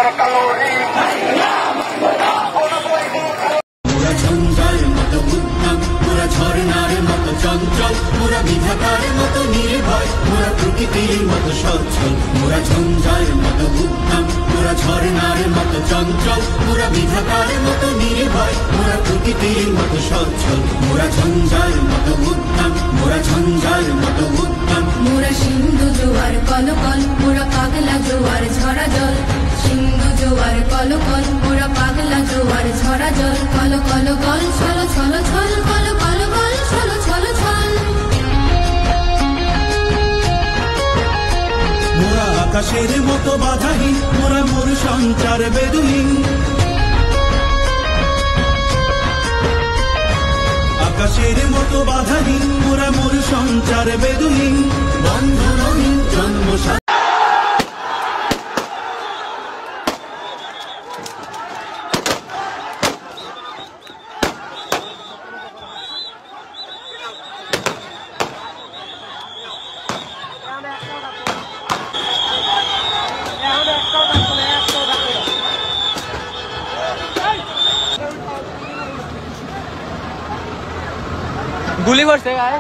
মোরা ঝঞ্ঝার মতো উদ্যম, মোরা ঝর্ণার মতো চঞ্চল, মোরা বিধাতার মতো নির্ভয়, মোরা প্রকৃতির মতো সচ্ছল। মোরা ঝঞ্ঝার মতো উদ্যম, মোরা ঝর্ণার মতো চঞ্চল, মোরা বিধাতার মতো নির্ভয়, মোরা প্রকৃতির মতো সচ্ছল। মোরা ঝঞ্ঝার মতো উদ্যম, মোরা ঝঞ্ঝার মতো উদ্যম। মোরা সিন্ধু জোয়ার কলকল, মোরা পাগলা জোয়ার ঝরা জল। সিন্ধু জোয়ার কলকল, মোরা পাগলা জোয়ার ঝরা জল। কল কল কল ছল ছল ছল, কল কল কল ছল ছল ছল। মোরা আকাশের মতো বাধাহীন, মোরা মোর সঞ্চার বেদুহীন। আকাশের মতো বাধাহীন, মোরা মোর সঞ্চার বেদুহীন। বন্ধনহীন জন্ম গুলি করছে গায়ে।